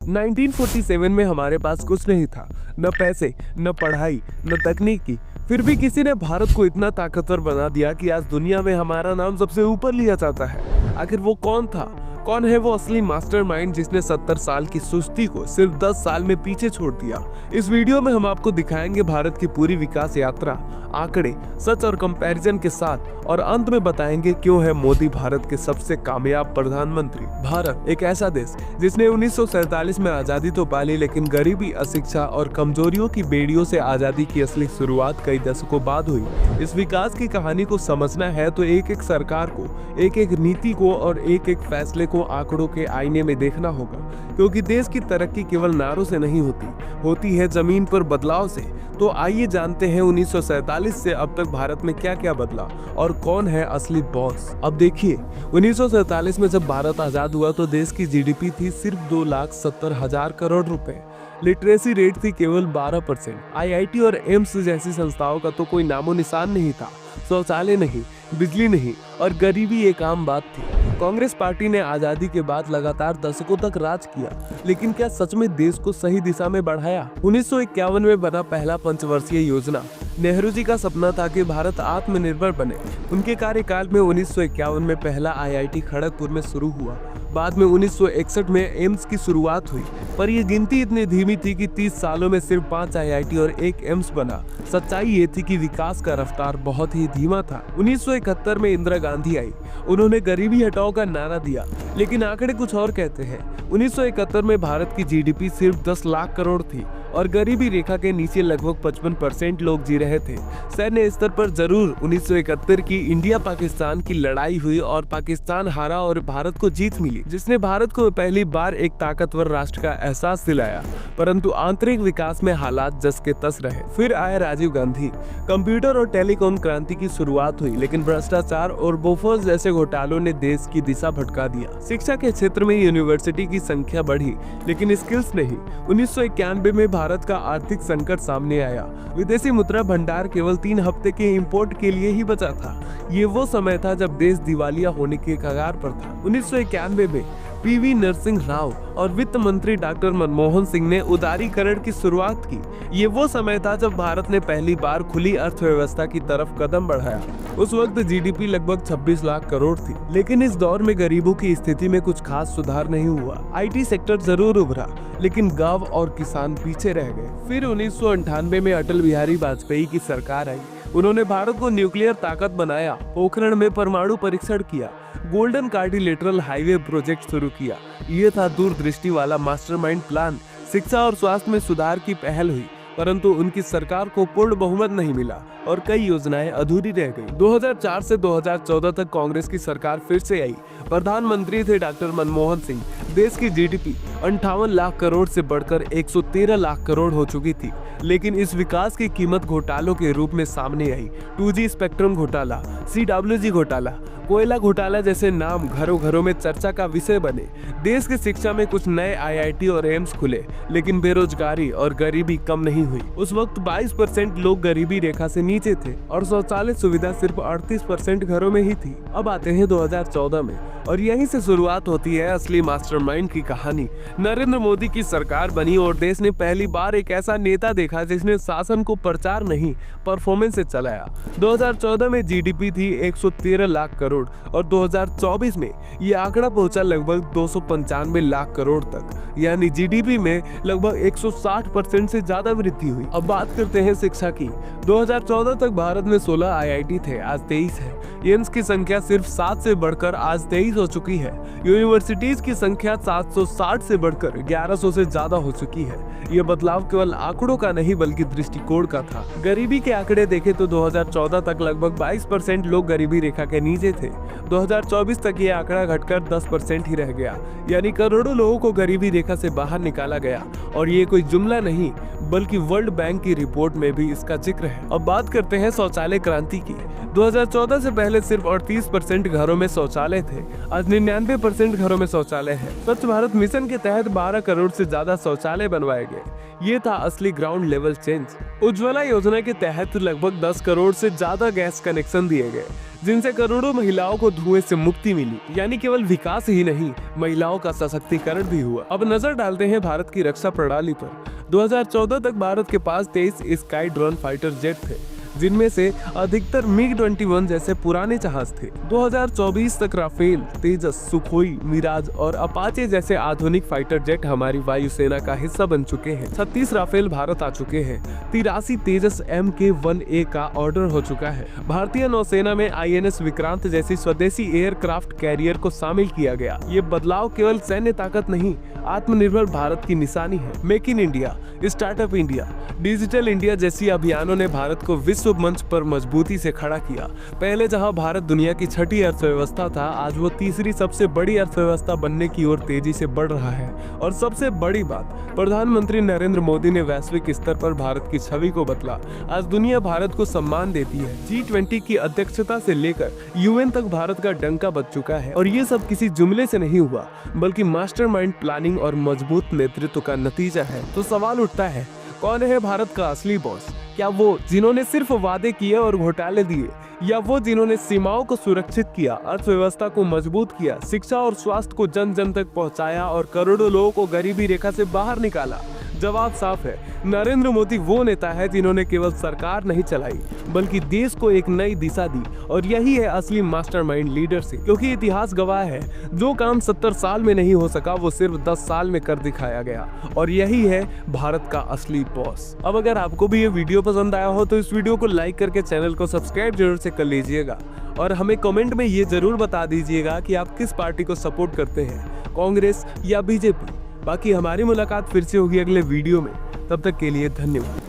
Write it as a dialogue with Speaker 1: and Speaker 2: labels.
Speaker 1: 1947 में हमारे पास कुछ नहीं था, न पैसे, न पढ़ाई, न तकनीकी। फिर भी किसी ने भारत को इतना ताकतवर बना दिया कि आज दुनिया में हमारा नाम सबसे ऊपर लिया जाता है। आखिर वो कौन था? कौन है वो असली मास्टरमाइंड जिसने 70 साल की सुस्ती को सिर्फ 10 साल में पीछे छोड़ दिया? इस वीडियो में हम आपको दिखाएंगे भारत की पूरी विकास यात्रा, आंकड़े, सच और कंपैरिजन के साथ, और अंत में बताएंगे क्यों है मोदी भारत के सबसे कामयाब प्रधानमंत्री। भारत एक ऐसा देश जिसने 1947 में आजादी तो पाली, लेकिन गरीबी, अशिक्षा और कमजोरियों की बेड़ियों से आजादी की असली शुरुआत कई दशकों बाद हुई। इस विकास की कहानी को समझना है तो एक एक सरकार को, एक एक नीति को और एक एक फैसले को आंकड़ों के आईने में देखना होगा, क्योंकि देश की तरक्की केवल नारों से नहीं होती है जमीन पर बदलाव से। तो आइए जानते हैं 1947 से अब तक भारत में क्या क्या बदला और कौन है असली बॉस। अब देखिए, 1947 में जब भारत आजाद हुआ तो देश की जीडीपी थी सिर्फ 2,70,000 करोड़ रुपए। लिटरेसी रेट थी केवल 12%। आईआईटी और एम्स जैसी संस्थाओं का तो कोई नामो निशान नहीं था। शौचालय नहीं, बिजली नहीं और गरीबी एक आम बात थी। कांग्रेस पार्टी ने आजादी के बाद लगातार दशकों तक राज किया, लेकिन क्या सच में देश को सही दिशा में बढ़ाया? 1951 में बना पहला पंचवर्षीय योजना। नेहरू जी का सपना था कि भारत आत्मनिर्भर बने। उनके कार्यकाल में 1951 में पहला आईआईटी खड़गपुर में शुरू हुआ। बाद में 1961 में एम्स की शुरुआत हुई, पर यह गिनती इतनी धीमी थी कि 30 सालों में सिर्फ 5 आईआईटी और 1 एम्स बना। सच्चाई ये थी कि विकास का रफ्तार बहुत ही धीमा था। 1971 में इंदिरा गांधी आई। उन्होंने गरीबी हटाओ का नारा दिया, लेकिन आंकड़े कुछ और कहते हैं। 1971 में भारत की जीडीपी सिर्फ 10 लाख करोड़ थी और गरीबी रेखा के नीचे लगभग 55% लोग जी रहे थे। सैन्य स्तर पर जरूर 1971 की इंडिया पाकिस्तान की लड़ाई हुई और पाकिस्तान हारा और भारत को जीत मिली, जिसने भारत को पहली बार एक ताकतवर राष्ट्र का एहसास दिलाया। परंतु आंतरिक विकास में हालात जस के तस रहे। फिर आया राजीव गांधी। कंप्यूटर और टेलीकॉम क्रांति की शुरुआत हुई, लेकिन भ्रष्टाचार और बोफर्स जैसे घोटालों ने देश की दिशा भटका दिया। शिक्षा के क्षेत्र में यूनिवर्सिटी की संख्या बढ़ी, लेकिन स्किल्स नहीं। 1991 में भारत का आर्थिक संकट सामने आया। विदेशी मुद्रा भंडार केवल 3 हफ्ते के इंपोर्ट के लिए ही बचा था। ये वो समय था जब देश दिवालिया होने के कगार पर था। 1991 में पीवी नरसिंह राव और वित्त मंत्री डॉक्टर मनमोहन सिंह ने उदारीकरण की शुरुआत की। ये वो समय था जब भारत ने पहली बार खुली अर्थव्यवस्था की तरफ कदम बढ़ाया। उस वक्त जीडीपी लगभग 26 लाख करोड़ थी, लेकिन इस दौर में गरीबों की स्थिति में कुछ खास सुधार नहीं हुआ। आईटी सेक्टर जरूर उभरा, लेकिन गांव और किसान पीछे रह गए। फिर 1998 में अटल बिहारी वाजपेयी की सरकार आई। उन्होंने भारत को न्यूक्लियर ताकत बनाया, पोखरण में परमाणु परीक्षण किया, गोल्डन कार्डिलेटरल हाईवे प्रोजेक्ट शुरू किया। ये था दूरदृष्टि वाला मास्टरमाइंड प्लान। शिक्षा और स्वास्थ्य में सुधार की पहल हुई, परंतु उनकी सरकार को पूर्ण बहुमत नहीं मिला और कई योजनाएं अधूरी रह गई। 2004 से 2014 तक कांग्रेस की सरकार फिर से आई। प्रधानमंत्री थे डॉक्टर मनमोहन सिंह। देश की जीडीपी 58 लाख करोड़ से बढ़कर 113 लाख करोड़ हो चुकी थी, लेकिन इस विकास की कीमत घोटालों के रूप में सामने आई। 2G स्पेक्ट्रम घोटाला, CWG घोटाला, कोयला घोटाला जैसे नाम घरों घरों में चर्चा का विषय बने। देश की शिक्षा में कुछ नए आईआईटी और एम्स खुले, लेकिन बेरोजगारी और गरीबी कम नहीं हुई। उस वक्त 22% लोग गरीबी रेखा से नीचे थे और शौचालय सुविधा सिर्फ 38% घरों में ही थी। अब आते हैं 2014 में, और यहीं से शुरुआत होती है असली मास्टरमाइंड की कहानी। नरेंद्र मोदी की सरकार बनी और देश ने पहली बार एक ऐसा नेता देखा जिसने शासन को प्रचार नहीं, परफॉर्मेंस से चलाया। 2014 में जीडीपी थी 113 लाख करोड़ और 2024 में ये आंकड़ा पहुंचा लगभग 295 लाख करोड़ तक, यानी जीडीपी में लगभग 160% से ज्यादा वृद्धि हुई। अब बात करते हैं शिक्षा की। 2014 तक भारत में 16 आईआईटी थे, आज 23 है। एम्स की संख्या सिर्फ 7 से बढ़कर आज 23 हो चुकी है। यूनिवर्सिटीज की संख्या 760 से बढ़कर 1100 से ज्यादा हो चुकी है। यह बदलाव केवल आंकड़ों का नहीं बल्कि दृष्टिकोण का था। गरीबी के आंकड़े देखें तो 2014 तक लगभग 22% लोग गरीबी रेखा के नीचे थे। 2024 तक ये आंकड़ा घटकर 10% ही रह गया, यानी करोड़ों लोगों को गरीबी रेखा से बाहर निकाला गया। और ये कोई जुमला नहीं, बल्कि वर्ल्ड बैंक की रिपोर्ट में भी इसका जिक्र है। अब बात करते हैं शौचालय क्रांति की। 2014 से पहले सिर्फ 38% घरों में शौचालय थे, आज 99% घरों में शौचालय है। स्वच्छ भारत मिशन के तहत 12 करोड़ से ज्यादा शौचालय बनवाए गए। ये था असली ग्राउंड लेवल चेंज। उज्ज्वला योजना के तहत लगभग 10 करोड़ से ज्यादा गैस कनेक्शन दिए गए, जिनसे करोड़ों महिलाओं को धुएं से मुक्ति मिली। यानी केवल विकास ही नहीं, महिलाओं का सशक्तिकरण भी हुआ। अब नजर डालते हैं भारत की रक्षा प्रणाली पर। 2014 तक भारत के पास 23 स्काई ड्रोन फाइटर जेट थे, जिनमें से अधिकतर MiG-21 जैसे पुराने जहाज थे। 2024 तक राफेल, तेजस, सुखोई, मिराज और अपाचे जैसे आधुनिक फाइटर जेट हमारी वायुसेना का हिस्सा बन चुके हैं। 36 राफेल भारत आ चुके हैं। 83 तेजस MK-1A का ऑर्डर हो चुका है। भारतीय नौसेना में INS विक्रांत जैसी स्वदेशी एयरक्राफ्ट कैरियर को शामिल किया गया। ये बदलाव केवल सैन्य ताकत नहीं, आत्मनिर्भर भारत की निशानी है। Make in India, startup India, digital India जैसी अभियानों ने भारत को विश्व मंच पर मजबूती से खड़ा किया। पहले जहां भारत दुनिया की छठी अर्थव्यवस्था था, आज वो तीसरी सबसे बड़ी अर्थव्यवस्था बनने की ओर तेजी से बढ़ रहा है। और सबसे बड़ी बात, प्रधानमंत्री नरेंद्र मोदी ने वैश्विक स्तर पर भारत की छवि को बदला। आज दुनिया भारत को सम्मान देती है। G20 की अध्यक्षता से लेकर UN तक भारत का डंका बज चुका है। और ये सब किसी जुमले से नहीं हुआ, बल्कि मास्टरमाइंड प्लानिंग और मजबूत नेतृत्व का नतीजा है। तो सवाल उठता है, कौन है भारत का असली बॉस? क्या वो जिन्होंने सिर्फ वादे किए और घोटाले दिए, या वो जिन्होंने सीमाओं को सुरक्षित किया, अर्थव्यवस्था को मजबूत किया, शिक्षा और स्वास्थ्य को जन जन तक पहुंचाया और करोड़ों लोगों को गरीबी रेखा से बाहर निकाला? जवाब साफ है, नरेंद्र मोदी वो नेता है जिन्होंने केवल सरकार नहीं चलाई, बल्कि देश को एक नई दिशा दी। और यही है असली मास्टरमाइंड लीडरशिप, क्योंकि इतिहास गवाह है, जो काम 70 साल में नहीं हो सका, वो सिर्फ 10 साल में कर दिखाया गया। और यही है भारत का असली बॉस। अब अगर आपको भी ये वीडियो पसंद आया हो तो इस वीडियो को लाइक करके चैनल को सब्सक्राइब जरूर से कर लीजिएगा। और हमें कमेंट में ये जरूर बता दीजिएगा कि आप किस पार्टी को सपोर्ट करते हैं, कांग्रेस या BJP। बाकी हमारी मुलाकात फिर से होगी अगले वीडियो में। तब तक के लिए धन्यवाद।